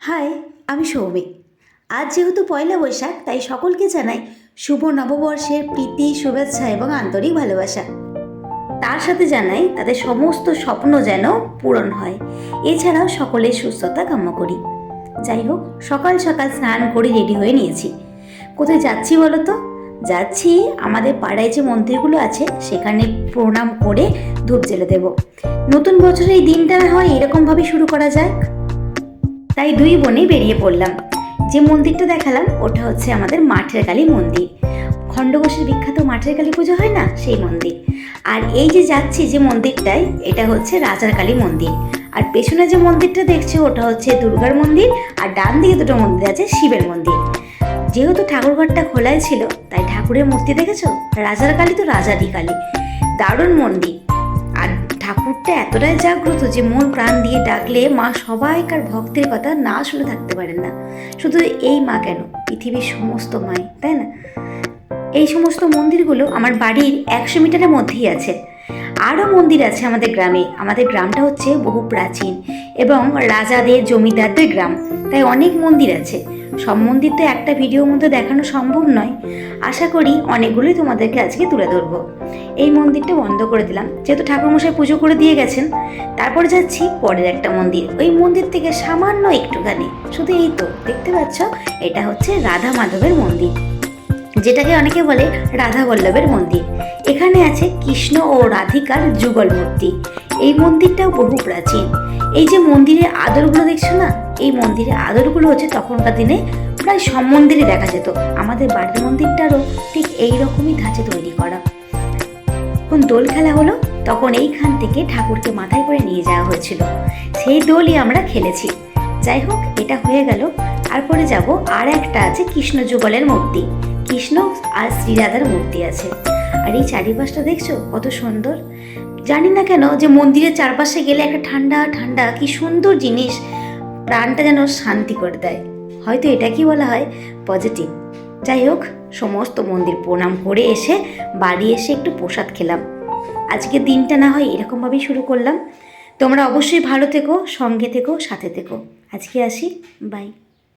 High, আমি সৌমিক। আজ যেহেতু পয়লা বৈশাখ, তাই সকলকে জানাই শুভ নববর্ষের প্রীতি, শুভেচ্ছা এবং আন্তরিক ভালোবাসা। তার সাথে জানাই তাদের সমস্ত স্বপ্ন যেন পূরণ হয়। এছাড়াও সকলের সুস্থতা কাম্য করি। যাই হোক, সকাল সকাল স্নান করে রেডি হয়ে নিয়েছি। কোথায় যাচ্ছি বলো তো? যাচ্ছি আমাদের পাড়ায় যে মন্দিরগুলো আছে সেখানে প্রণাম করে ধূপ জ্বেলে দেব। নতুন বছরের এই দিনটা না হয় এরকমভাবে শুরু করা যাক। তাই দুই বোনে বেরিয়ে পড়লাম। যে মন্দিরটা দেখালাম ওটা হচ্ছে আমাদের মাঠের কালী মন্দির। খণ্ডঘোষের বিখ্যাত মাঠের কালী পুজো হয় না, সেই মন্দির। আর এই যে যাচ্ছি যে মন্দিরটায়, এটা হচ্ছে রাজার কালী মন্দির। আর পেছনে যে মন্দিরটা দেখছো ওটা হচ্ছে দুর্গার মন্দির। আর ডান দিকে দুটো মন্দির আছে শিবের মন্দির। যেহেতু ঠাকুরঘরটা খোলাই ছিল তাই ঠাকুরের মূর্তি দেখেছো, রাজার কালী তো রাজারই কালী। দারুণ মন্দির। আর ঠাকুরটা এতটাই জাগ্রত যে মন প্রাণ দিয়ে ডাকলে মা সবাইকার ভক্তের কথা না শুনে থাকতে পারেন না। শুধু এই মা কেন, পৃথিবীর সমস্ত মাই, তাই না? এই সমস্ত মন্দিরগুলো আমার বাড়ির 100 মিটারের মধ্যেই আছে। আরও মন্দির আছে আমাদের গ্রামে। আমাদের গ্রামটা হচ্ছে বহু প্রাচীন এবং রাজাদের, জমিদারদের গ্রাম, তাই অনেক মন্দির আছে। সব মন্দির তো একটা ভিডিওর মধ্যে দেখানো সম্ভব নয়। আশা করি অনেকগুলোই তোমাদেরকে আজকে তুলে ধরবো। এই মন্দিরটা বন্ধ করে দিলাম যেহেতু ঠাকুরমশাই পুজো করে দিয়ে গেছেন। তারপরে যাচ্ছি পরের একটা মন্দির। ওই মন্দির থেকে সামান্য একটুখানি, শুধু এই তো দেখতে পাচ্ছ, এটা হচ্ছে রাধা মাধবের মন্দির, যেটাকে অনেকে বলে রাধা বল্লভের মন্দির। এখানে আছে কৃষ্ণ ও রাধিকার যুগল মূর্তি। এই মন্দিরটাও বহু প্রাচীন। এই যে মন্দিরের আদরগুলো দেখছো না, এই মন্দিরের আদরগুলো হচ্ছে তখনকার দিনে প্রায় সব মন্দিরে দেখা যেত। আমাদের বাড়ির মন্দিরটারও ঠিক এইরকমই ধাঁচে তৈরি করা। যখন দোল খেলা হলো তখন এইখান থেকে ঠাকুরকে মাথায় করে নিয়ে যাওয়া হয়েছিল। সেই দোলই আমরা খেলেছি। যাই হোক, এটা হয়ে গেল। তারপরে যাব আর একটা আছে কৃষ্ণ যুগলের মূর্তি। কৃষ্ণ আর শ্রীরাধার মূর্তি আছে। আর এই চারিপাশটা দেখছো কত সুন্দর। জানি না কেন যে মন্দিরের চারপাশে গেলে একটা ঠান্ডা ঠান্ডা কি সুন্দর জিনিস, প্রাণটা যেন শান্তি করে দেয়। হয়তো এটা কি বলা হয়, পজিটিভ। যাই হোক, সমস্ত মন্দির প্রণাম করে এসে বাড়ি এসে একটু প্রসাদ খেলাম। আজকের দিনটা না হয় এরকমভাবেই শুরু করলাম। তোমরা অবশ্যই ভালো থেকো, সঙ্গে থেকো, সাথে থেকো। আজকে আসি, বাই।